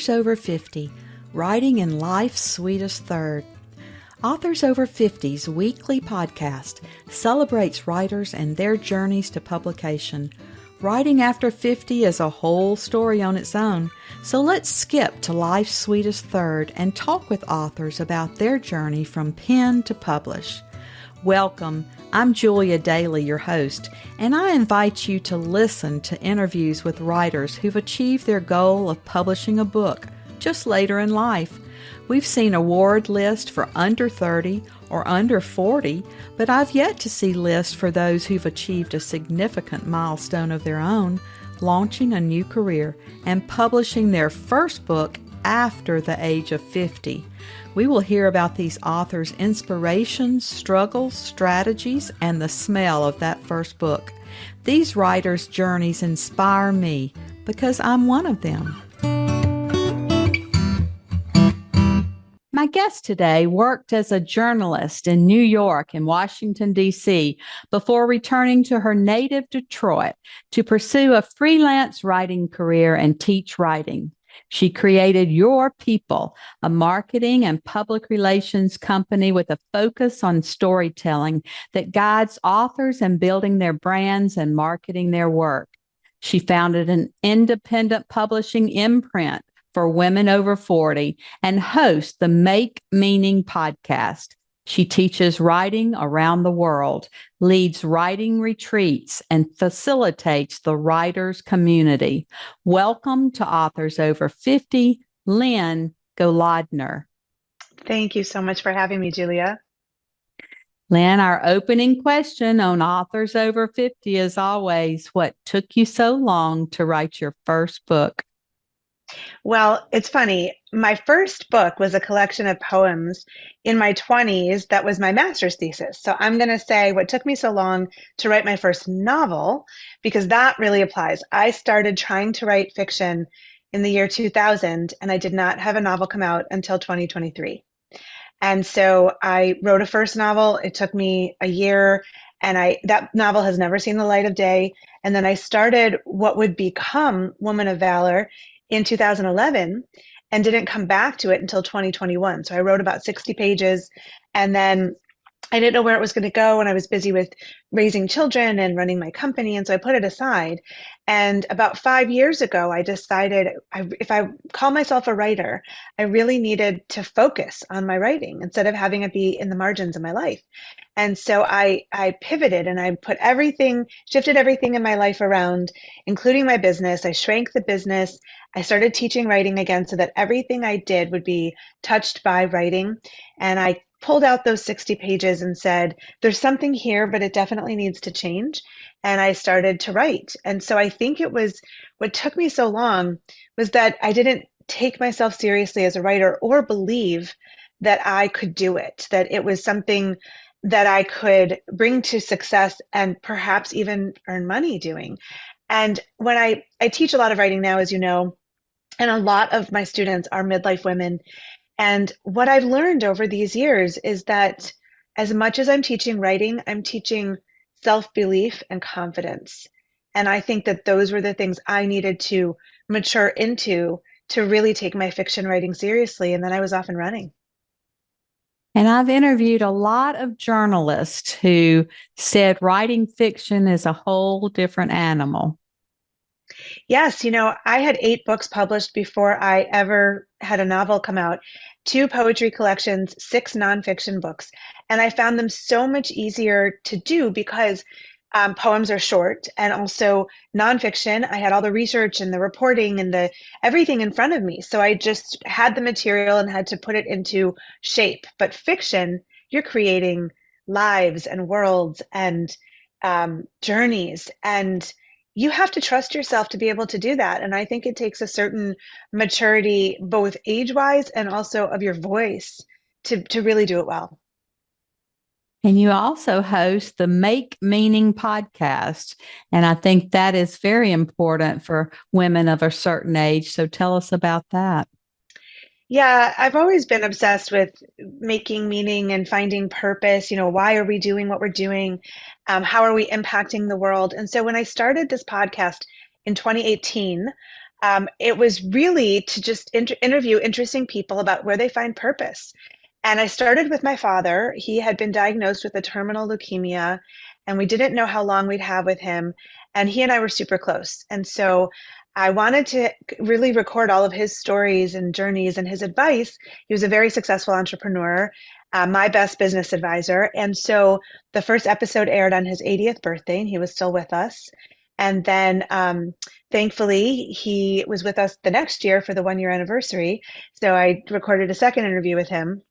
Authors Over 50, Writing in Life's Sweetest Third. Authors Over 50's weekly podcast celebrates writers and their journeys to publication. Writing after 50 is a whole story on its own, so let's skip to life's sweetest third and talk with authors about their journey from pen to publish. Welcome. I'm Julia Daly, your host, and I invite you to listen to interviews with writers who've achieved their goal of publishing a book just later in life. We've seen award lists for under 30 or under 40, but I've yet to see lists for those who've achieved a significant milestone of their own, launching a new career and publishing their first book after the age of 50. We will hear about these authors' inspirations, struggles, strategies, and the smell of that first book. These writers' journeys inspire me because I'm one of them. My guest today worked as a journalist in New York and Washington, D.C. before returning to her native Detroit to pursue a freelance writing career and teach writing. She created Your People, a marketing and public relations company with a focus on storytelling that guides authors in building their brands and marketing their work. She founded an independent publishing imprint for women over 40 and hosts the Make Meaning podcast. She teaches writing around the world, leads writing retreats, and facilitates the writers' community. Welcome to Authors Over 50, Lynne Golodner. Thank you so much for having me, Julia. Lynne, our opening question on Authors Over 50 is always, what took you so long to write your first book? Well, it's funny. My first book was a collection of poems in my 20s that was my master's thesis. So I'm going to say what took me so long to write my first novel, because that really applies. I started trying to write fiction in the year 2000, and I did not have a novel come out until 2023. And so I wrote a first novel. It took me a year, and that novel has never seen the light of day. And then I started what would become Woman of Valor in 2011 and didn't come back to it until 2021. So I wrote about 60 pages, and then I didn't know where it was going to go, and I was busy with raising children and running my company, and so I put it aside. And about 5 years ago, I decided if I call myself a writer, I really needed to focus on my writing instead of having it be in the margins of my life. And so I pivoted and I shifted everything in my life around, including my business. I shrank the business. I started teaching writing again so that everything I did would be touched by writing. And I pulled out those 60 pages and said, there's something here, but it definitely needs to change. And I started to write. And so I think what took me so long was that I didn't take myself seriously as a writer or believe that I could do it, that it was something that I could bring to success and perhaps even earn money doing. And when I teach a lot of writing now, as you know, and a lot of my students are midlife women. And what I've learned over these years is that as much as I'm teaching writing, I'm teaching self-belief and confidence. And I think that those were the things I needed to mature into to really take my fiction writing seriously. And then I was off and running. And I've interviewed a lot of journalists who said writing fiction is a whole different animal. Yes, I had 8 books published before I ever had a novel come out, 2 poetry collections, 6 nonfiction books. And I found them so much easier to do because poems are short, and also nonfiction, I had all the research and the reporting and everything in front of me. So I just had the material and had to put it into shape. But fiction, you're creating lives and worlds and journeys, and you have to trust yourself to be able to do that. And I think it takes a certain maturity, both age-wise and also of your voice, to really do it well. And you also host the Make Meaning podcast. And I think that is very important for women of a certain age. So tell us about that. Yeah, I've always been obsessed with making meaning and finding purpose. Why are we doing what we're doing? How are we impacting the world? And so when I started this podcast in 2018, it was really to just interview interesting people about where they find purpose. And I started with my father. He had been diagnosed with a terminal leukemia, and we didn't know how long we'd have with him. And he and I were super close. And so I wanted to really record all of his stories and journeys and his advice. He was a very successful entrepreneur, my best business advisor. And so the first episode aired on his 80th birthday, and he was still with us. And then thankfully, he was with us the next year for the 1 year anniversary. So I recorded a second interview with him.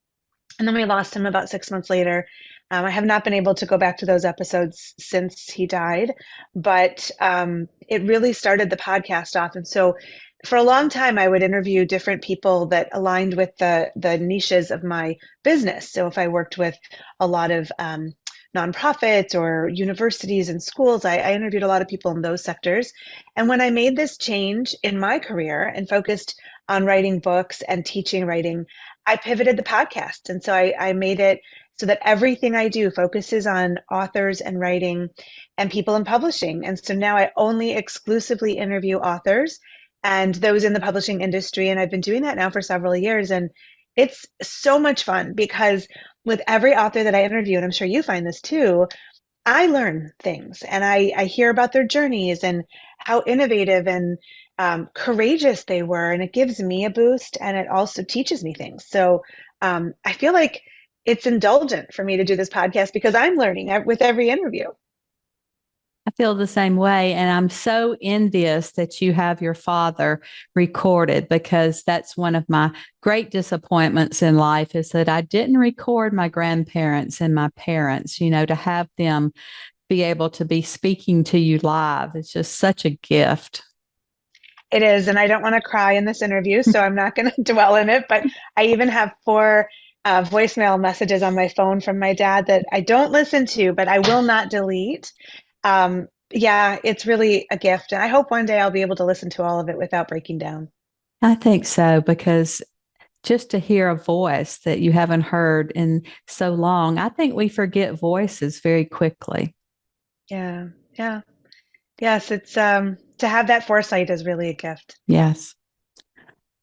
And then we lost him about 6 months later. I have not been able to go back to those episodes since he died, but it really started the podcast off. And so for a long time, I would interview different people that aligned with the niches of my business. So if I worked with a lot of nonprofits or universities and schools, I interviewed a lot of people in those sectors. And when I made this change in my career and focused on writing books and teaching writing, I pivoted the podcast. And so I made it so that everything I do focuses on authors and writing and people in publishing. And so now I only exclusively interview authors and those in the publishing industry. And I've been doing that now for several years. And it's so much fun because with every author that I interview, and I'm sure you find this too, I learn things and I hear about their journeys and how innovative and courageous they were. And it gives me a boost and it also teaches me things. So I feel like it's indulgent for me to do this podcast because I'm learning with every interview. I feel the same way. And I'm so envious that you have your father recorded because that's one of my great disappointments in life is that I didn't record my grandparents and my parents, to have them be able to be speaking to you live. It's just such a gift. It is. And I don't want to cry in this interview, so I'm not going to dwell in it. But I even have four voicemail messages on my phone from my dad that I don't listen to, but I will not delete. Yeah, it's really a gift. And I hope one day I'll be able to listen to all of it without breaking down. I think so, because just to hear a voice that you haven't heard in so long, I think we forget voices very quickly. Yeah, yeah. Yes, it's to have that foresight is really a gift. Yes.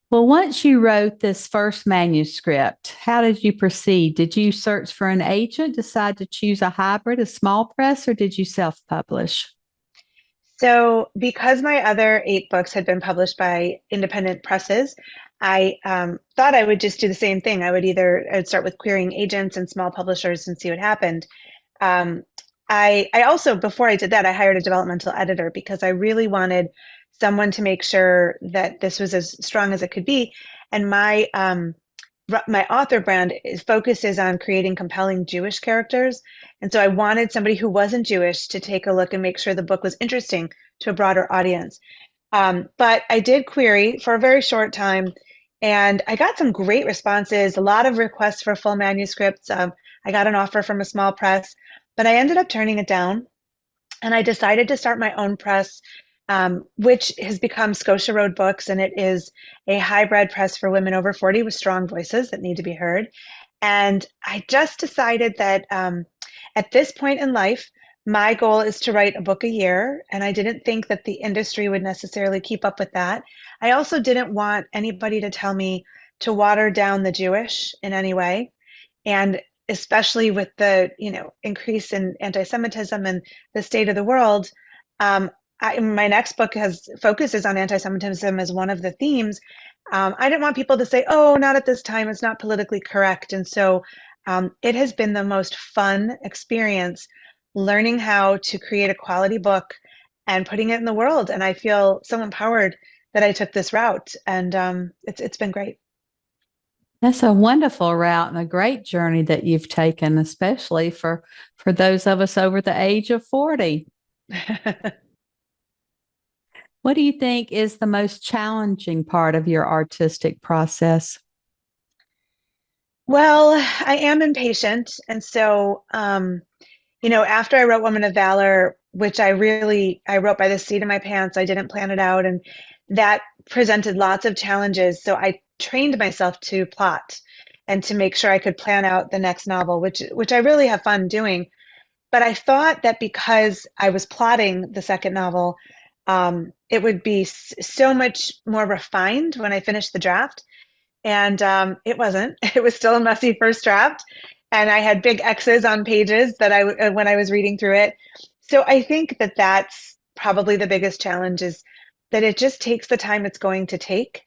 Well, once you wrote this first manuscript, how did you proceed? Did you search for an agent, decide to choose a hybrid, a small press, or did you self-publish? So, because my other 8 books had been published by independent presses, I thought I would just do the same thing. I'd start with querying agents and small publishers and see what happened. Um, I also, before I did that, I hired a developmental editor because I really wanted someone to make sure that this was as strong as it could be. And my author brand focuses on creating compelling Jewish characters. And so I wanted somebody who wasn't Jewish to take a look and make sure the book was interesting to a broader audience. But I did query for a very short time and I got some great responses, a lot of requests for full manuscripts. I got an offer from a small press, but I ended up turning it down. And I decided to start my own press, which has become Scotia Road Books, and it is a hybrid press for women over 40 with strong voices that need to be heard. And I just decided that at this point in life, my goal is to write a book a year, and I didn't think that the industry would necessarily keep up with that. I also didn't want anybody to tell me to water down the Jewish in any way. And especially with the increase in anti-Semitism and the state of the world, my next book focuses on anti-Semitism as one of the themes. I didn't want people to say, "Oh, not at this time; it's not politically correct." And so, it has been the most fun experience learning how to create a quality book and putting it in the world. And I feel so empowered that I took this route, and it's been great. That's a wonderful route and a great journey that you've taken, especially for those of us over the age of 40. What do you think is the most challenging part of your artistic process? Well, I am impatient. And so, after I wrote Woman of Valor, which I wrote by the seat of my pants, I didn't plan it out. And that presented lots of challenges. So I trained myself to plot and to make sure I could plan out the next novel, which I really have fun doing. But I thought that because I was plotting the second novel, it would be so much more refined when I finished the draft. And it wasn't. It was still a messy first draft, and I had big X's on pages that when I was reading through it. So I think that that's probably the biggest challenge is that it just takes the time it's going to take.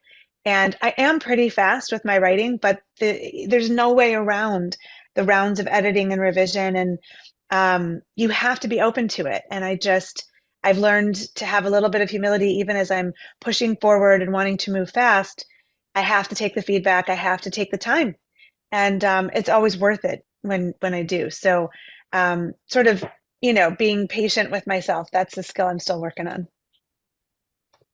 And I am pretty fast with my writing, but there's no way around the rounds of editing and revision, and you have to be open to it. And I've learned to have a little bit of humility, even as I'm pushing forward and wanting to move fast. I have to take the feedback. I have to take the time, and it's always worth it when I do. So, sort of, being patient with myself. That's the skill I'm still working on.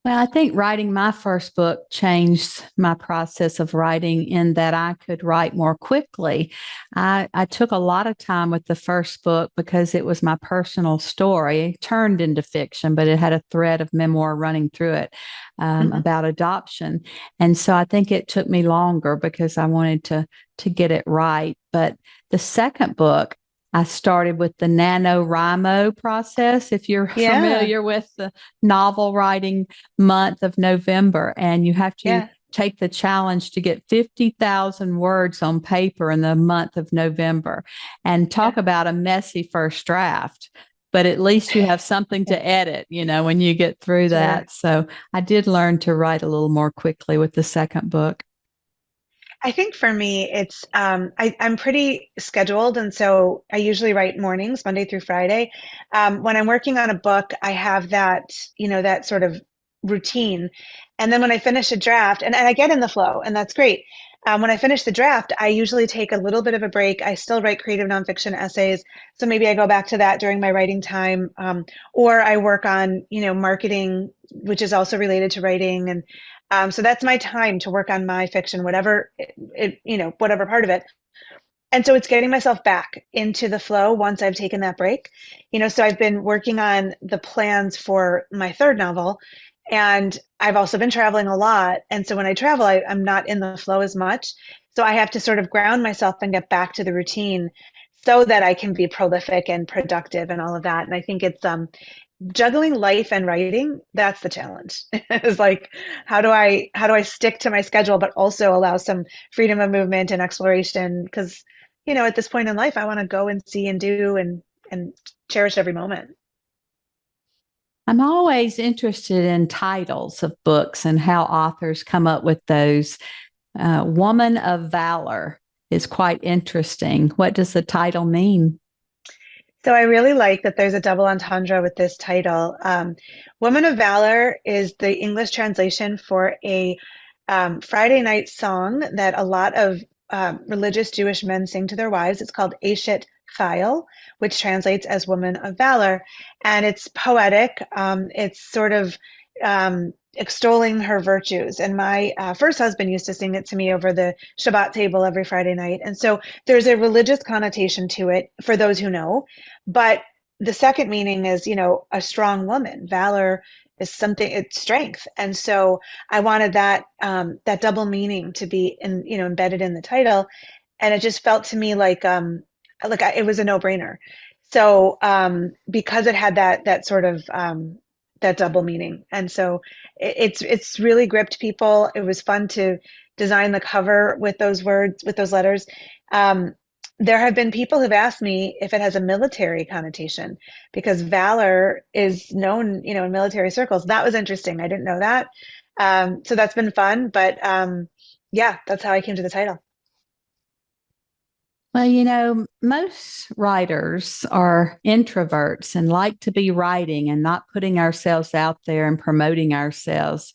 Well, I think writing my first book changed my process of writing in that I could write more quickly. I took a lot of time with the first book because it was my personal story, it turned into fiction, but it had a thread of memoir running through it Mhm. about adoption. And so I think it took me longer because I wanted to get it right. But the second book, I started with the NaNoWriMo process. If you're Yeah, familiar with the novel writing month of November, and you have to yeah, take the challenge to get 50,000 words on paper in the month of November. And yeah. talk about a messy first draft. But at least you have something to edit, when you get through Sure. that. So I did learn to write a little more quickly with the second book. I think for me, it's I'm pretty scheduled, and so I usually write mornings, Monday through Friday. When I'm working on a book, I have that sort of routine, and then when I finish a draft, and I get in the flow, and that's great. When I finish the draft, I usually take a little bit of a break. I still write creative nonfiction essays, so maybe I go back to that during my writing time, or I work on marketing, which is also related to writing, and so that's my time to work on my fiction, whatever whatever part of it. And so it's getting myself back into the flow once I've taken that break. So I've been working on the plans for my third novel, and I've also been traveling a lot. And so when I travel, I'm not in the flow as much. So I have to sort of ground myself and get back to the routine so that I can be prolific and productive and all of that. And I think it's juggling life and writing, that's the challenge. Is like how do I stick to my schedule but also allow some freedom of movement and exploration, because at this point in life I want to go and see and do and cherish every moment. I'm always interested in titles of books and how authors come up with those. Woman of Valor is quite interesting. What does the title mean? So I really like that there's a double entendre with this title. Woman of Valor is the English translation for a Friday night song that a lot of religious Jewish men sing to their wives. It's called Eshet Chayil, which translates as Woman of Valor. And it's poetic. It's sort of extolling her virtues. And my first husband used to sing it to me over the Shabbat table every Friday night. And so there's a religious connotation to it for those who know. But the second meaning is, a strong woman. Valor is something, it's strength. And so I wanted that double meaning to be embedded in the title. And it just felt to me it was a no-brainer. So because it had that sort of that double meaning, and so it's really gripped people. It was fun to design the cover with those words, with those letters. Um, there have been people who've asked me if it has a military connotation because valor is known, in military circles. That was interesting. I didn't know that. So that's been fun. But yeah, that's how I came to the title. Well, most writers are introverts and like to be writing and not putting ourselves out there and promoting ourselves.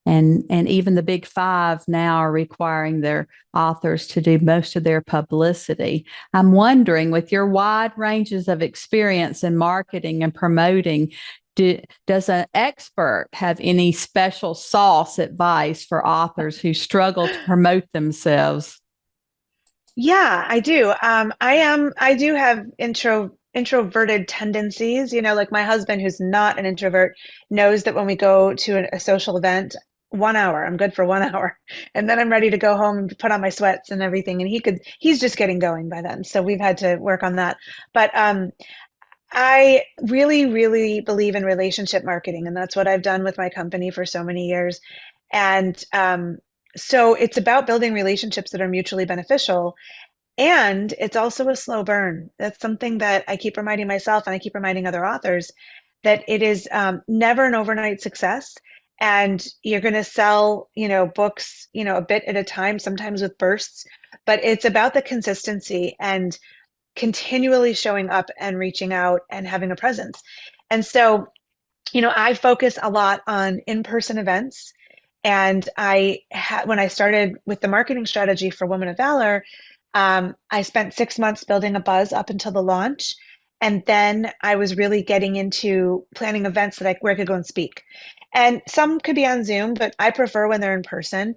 And even the big five now are requiring their authors to do most of their publicity. I'm wondering, with your wide ranges of experience in marketing and promoting, does an expert have any special sauce advice for authors who struggle to promote themselves? Yeah, I do. I do have introverted tendencies. Like my husband, who's not an introvert, knows that when we go to a social event, 1 hour, I'm good for 1 hour. And then I'm ready to go home and put on my sweats and everything. And he's just getting going by then. So we've had to work on that. But I really, really believe in relationship marketing, and that's what I've done with my company for so many years. And so it's about building relationships that are mutually beneficial. And it's also a slow burn. That's something that I keep reminding myself and I keep reminding other authors that it is never an overnight success. And you're going to sell, books, a bit at a time, sometimes with bursts, but it's about the consistency and continually showing up and reaching out and having a presence. And so, I focus a lot on in-person events. And when I started with the marketing strategy for Women of Valor, I spent 6 months building a buzz up until the launch. And then I was really getting into planning events where I could go and speak. And some could be on Zoom, but I prefer when they're in person.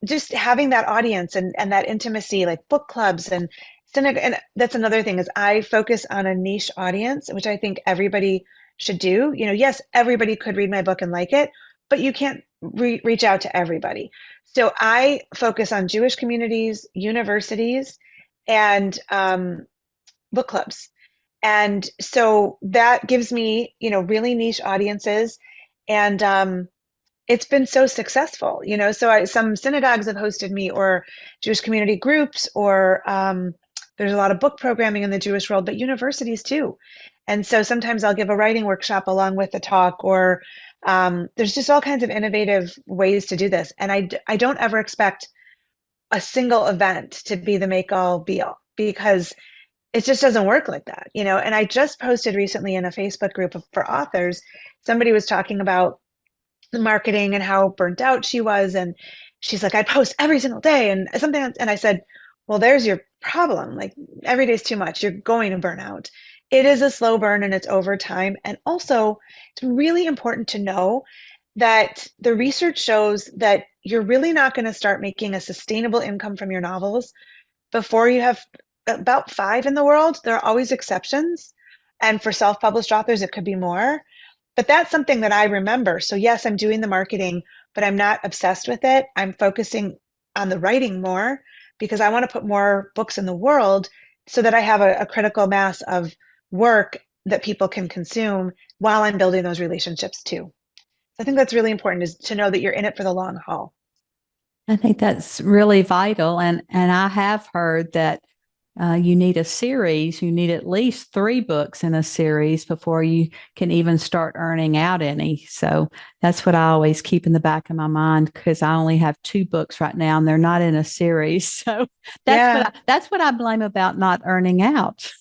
Just having that audience and that intimacy, like book clubs and that's another thing is I focus on a niche audience, which I think everybody should do. Yes, everybody could read my book and like it, but you can't reach out to everybody. So I focus on Jewish communities, universities, and book clubs. And so that gives me, really niche audiences. And it's been so successful, So some synagogues have hosted me, or Jewish community groups, or there's a lot of book programming in the Jewish world, but universities too. And so sometimes I'll give a writing workshop along with the talk, or there's just all kinds of innovative ways to do this. And I don't ever expect a single event to be the make all be all, because it just doesn't work like that, And I just posted recently in a Facebook group for authors, somebody was talking about the marketing and how burnt out she was. And she's like, I post every single day and something. And I said, well, there's your problem. Like every day is too much. You're going to burn out. It is a slow burn and it's over time. And also, it's really important to know that the research shows that you're really not going to start making a sustainable income from your novels before you have about five in the world. There are always exceptions. And for self-published authors, it could be more. But that's something that I remember. So yes, I'm doing the marketing, but I'm not obsessed with it. I'm focusing on the writing more because I want to put more books in the world so that I have a critical mass of work that people can consume while I'm building those relationships too. So I think that's really important, is to know that you're in it for the long haul. I think that's really vital. And I have heard that you need a series. You need at least 3 books in a series before you can even start earning out any. So that's what I always keep in the back of my mind, because I only have 2 books right now and they're not in a series. So Yeah. that's what I blame about not earning out.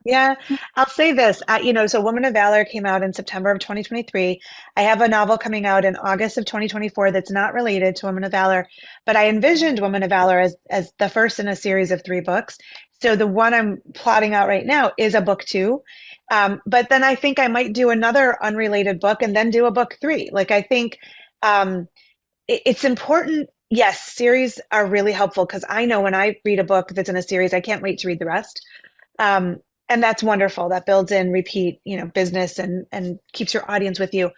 Yeah, I'll say this. So Woman of Valor came out in September of 2023. I have a novel coming out in August of 2024 that's not related to Woman of Valor, but I envisioned Woman of Valor as the first in a series of 3 books. So the one I'm plotting out right now is a book 2. But then I think I might do another unrelated book and then do a book 3. Like I think um, it's important. Yes, series are really helpful because I know when I read a book that's in a series, I can't wait to read the rest. Um, and that's wonderful. That builds in repeat, business and keeps your audience with you.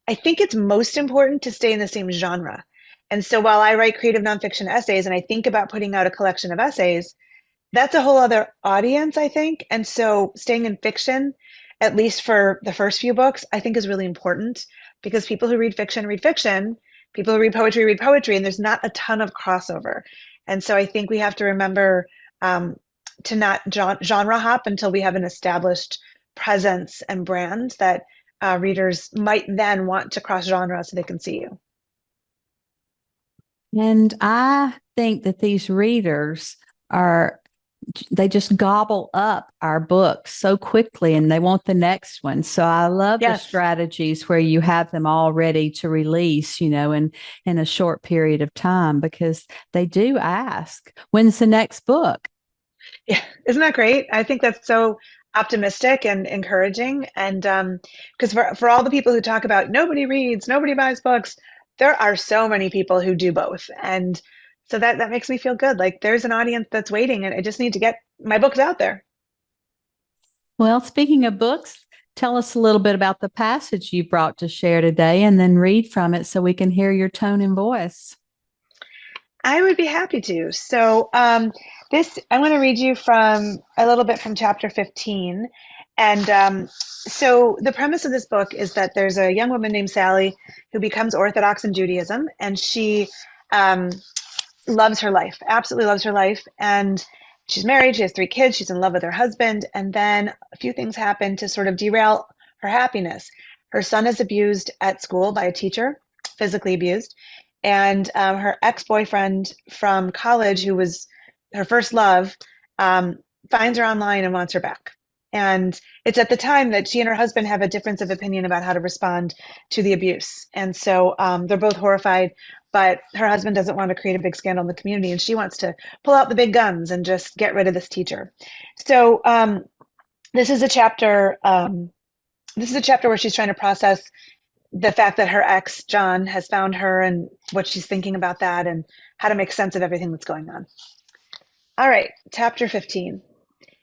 I think it's most important to stay in the same genre. And so while I write creative nonfiction essays and I think about putting out a collection of essays, that's a whole other audience, I think. And so staying in fiction, at least for the first few books, I think is really important, because people who read fiction, people who read poetry, and there's not a ton of crossover. And so I think we have to remember um, to not genre hop until we have an established presence and brand that readers might then want to cross genre so they can see you. And I think that these readers are, they just gobble up our books so quickly and they want the next one. So I love the Yes. strategies where you have them all ready to release, in a short period of time, because they do ask, when's the next book? Yeah, isn't that great? I think that's so optimistic and encouraging. And because for all the people who talk about nobody reads, nobody buys books, there are so many people who do both. And so that makes me feel good. Like there's an audience that's waiting, and I just need to get my books out there. Well, speaking of books, tell us a little bit about the passage you brought to share today and then read from it so we can hear your tone and voice. I would be happy to. So, this, I want to read you from a little bit from chapter 15. And so the premise of this book is that there's a young woman named Sally who becomes Orthodox in Judaism, and she um, loves her life, absolutely loves her life. And she's married, she has three kids, she's in love with her husband. And then a few things happen to sort of derail her happiness. Her son is abused at school by a teacher, physically abused. And her ex boyfriend from college, who was her first love, um, finds her online and wants her back. And it's at the time that she and her husband have a difference of opinion about how to respond to the abuse. And so they're both horrified, but her husband doesn't want to create a big scandal in the community, and she wants to pull out the big guns and just get rid of this teacher. So this is a chapter. This is a chapter where she's trying to process the fact that her ex John has found her and what she's thinking about that and how to make sense of everything that's going on. All right, chapter 15.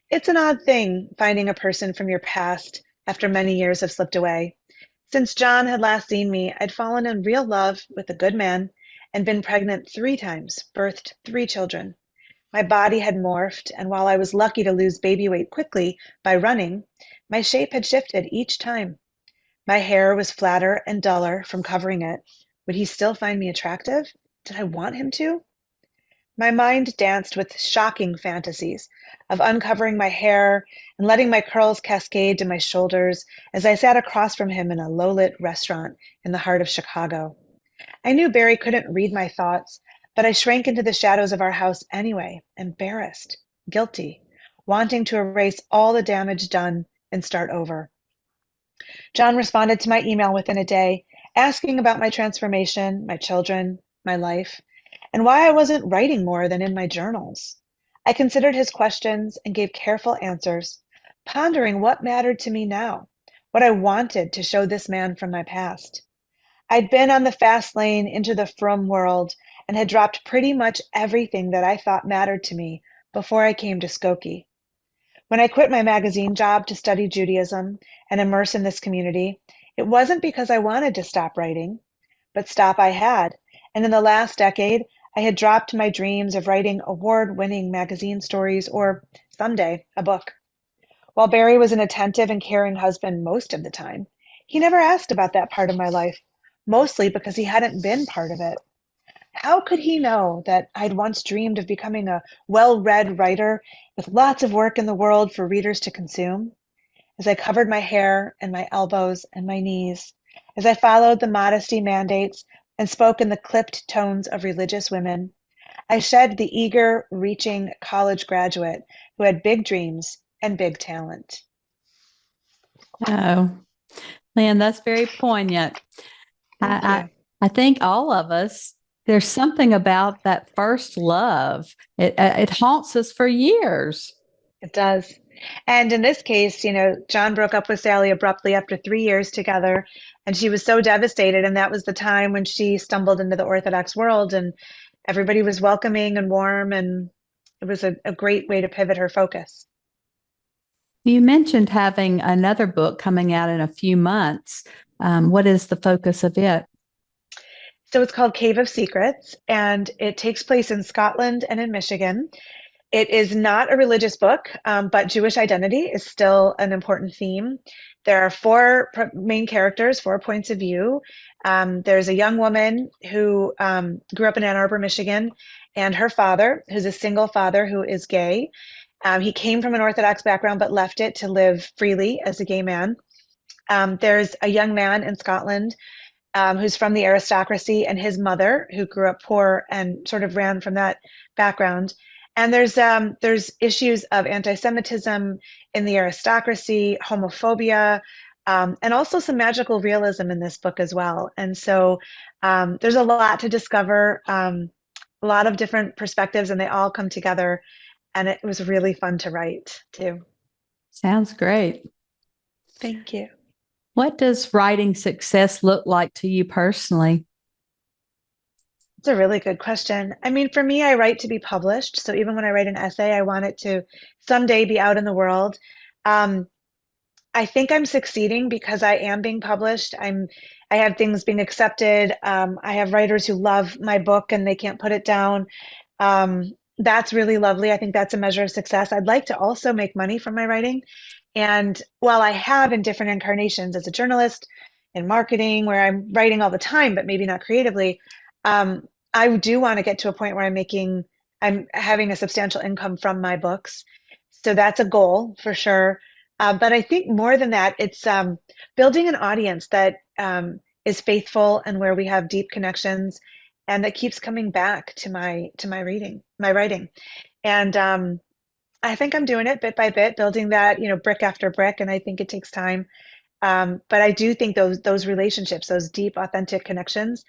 It's an odd thing finding a person from your past after many years have slipped away. Since John had last seen me, I'd fallen in real love with a good man and been pregnant 3 times, birthed 3 children. My body had morphed, and while I was lucky to lose baby weight quickly by running, my shape had shifted each time. My hair was flatter and duller from covering it. Would he still find me attractive? Did I want him to? My mind danced with shocking fantasies of uncovering my hair and letting my curls cascade to my shoulders as I sat across from him in a low-lit restaurant in the heart of Chicago. I knew Barry couldn't read my thoughts, but I shrank into the shadows of our house anyway, embarrassed, guilty, wanting to erase all the damage done and start over. John responded to my email within a day, asking about my transformation, my children, my life, and why I wasn't writing more than in my journals. I considered his questions and gave careful answers, pondering what mattered to me now, what I wanted to show this man from my past. I'd been on the fast lane into the frum world and had dropped pretty much everything that I thought mattered to me before I came to Skokie. When I quit my magazine job to study Judaism and immerse in this community, it wasn't because I wanted to stop writing, but stop I had. And in the last decade, I had dropped my dreams of writing award-winning magazine stories or someday a book. While Barry was an attentive and caring husband most of the time, he never asked about that part of my life, mostly because he hadn't been part of it. How could he know that I'd once dreamed of becoming a well-read writer with lots of work in the world for readers to consume? As I covered my hair and my elbows and my knees, as I followed the modesty mandates and spoke in the clipped tones of religious women, I shed the eager, reaching college graduate who had big dreams and big talent. Oh, Lynne, that's very poignant. Thank I, you. I think all of us, there's something about that first love. It haunts us for years. It does. And in this case, John broke up with Sally abruptly after 3 years together, and she was so devastated. And that was the time when she stumbled into the Orthodox world, and everybody was welcoming and warm, and it was a great way to pivot her focus. You mentioned having another book coming out in a few months. What is the focus of it? So it's called Cave of Secrets, and it takes place in Scotland and in Michigan. It is not a religious book, but Jewish identity is still an important theme. There are four main characters, 4 points of view. There's a young woman who grew up in Ann Arbor, Michigan, and her father, who's a single father who is gay. He came from an Orthodox background but left it to live freely as a gay man. There's a young man in Scotland who's from the aristocracy, and his mother, who grew up poor and sort of ran from that background. And there's issues of anti-Semitism in the aristocracy, homophobia, and also some magical realism in this book as well. And so there's a lot to discover, a lot of different perspectives, and they all come together. And it was really fun to write too. Sounds great. Thank you. What does writing success look like to you personally? It's a really good question. I mean, for me, I write to be published. So even when I write an essay, I want it to someday be out in the world. Um, I think I'm succeeding because I am being published. I have things being accepted. I have writers who love my book and they can't put it down. That's really lovely. I think that's a measure of success. I'd like to also make money from my writing. And while I have in different incarnations as a journalist in marketing, where I'm writing all the time, but maybe not creatively, um, I do want to get to a point where I'm having a substantial income from my books. So that's a goal for sure. But I think more than that, it's building an audience that is faithful and where we have deep connections, and that keeps coming back to my writing. And I think I'm doing it bit by bit, building that, brick after brick, and I think it takes time. But I do think those relationships, those deep, authentic connections,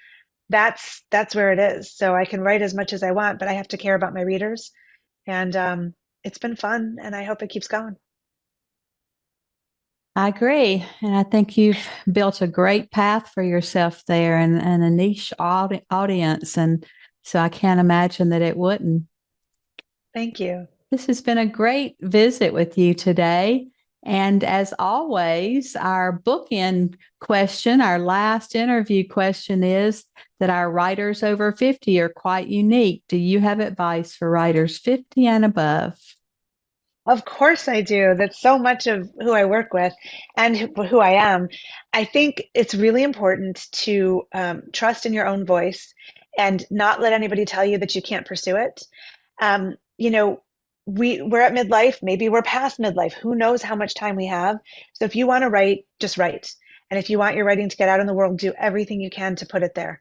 that's where it is. So I can write as much as I want, but I have to care about my readers, and it's been fun, and I hope it keeps going. I agree. And I think you've built a great path for yourself there and a niche audience. And so I can't imagine that it wouldn't. Thank you. This has been a great visit with you today. And as always, our bookend question, our last interview question is that our writers over 50 are quite unique. Do you have advice for writers 50 and above? Of course I do. That's so much of who I work with and who I am. I think it's really important to trust in your own voice and not let anybody tell you that you can't pursue it. Um, you know, we're at midlife, maybe we're past midlife. Who knows how much time we have? So if you want to write, just write. And if you want your writing to get out in the world, do everything you can to put it there.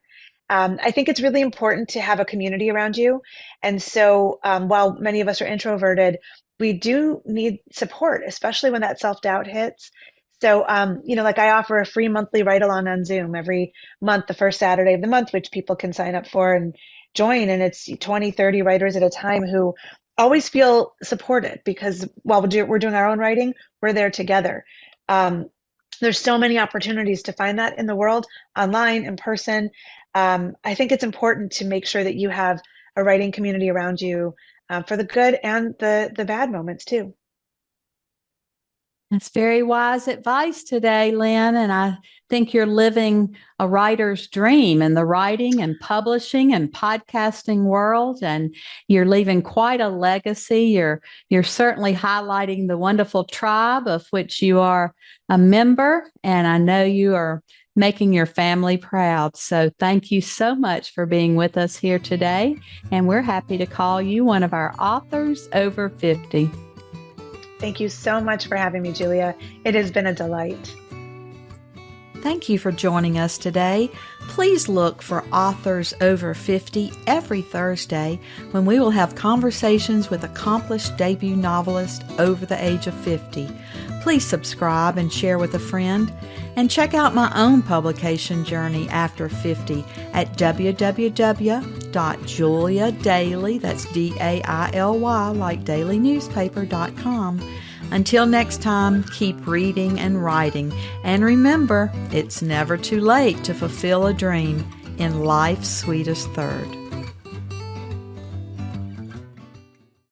I think it's really important to have a community around you. And so while many of us are introverted, we do need support, especially when that self-doubt hits. So, like I offer a free monthly ride along on Zoom every month, the first Saturday of the month, which people can sign up for and join. And it's 20, 30 writers at a time who always feel supported because while we're doing our own writing, we're there together. Um, there's so many opportunities to find that in the world, online, in person. I think it's important to make sure that you have a writing community around you for the good and the bad moments too. That's very wise advice today, Lynne. And I think you're living a writer's dream in the writing and publishing and podcasting world. And you're leaving quite a legacy. You're certainly highlighting the wonderful tribe of which you are a member. And I know you are making your family proud. So thank you so much for being with us here today. And we're happy to call you one of our authors over 50. Thank you so much for having me, Julia. It has been a delight. Thank you for joining us today. Please look for Authors Over 50 every Thursday when we will have conversations with accomplished debut novelists over the age of 50. Please subscribe and share with a friend. And check out my own publication journey after 50 at www.juliadaily, that's D-A-I-L-Y, like dailynewspaper.com. Until next time, keep reading and writing. And remember, it's never too late to fulfill a dream in life's sweetest third.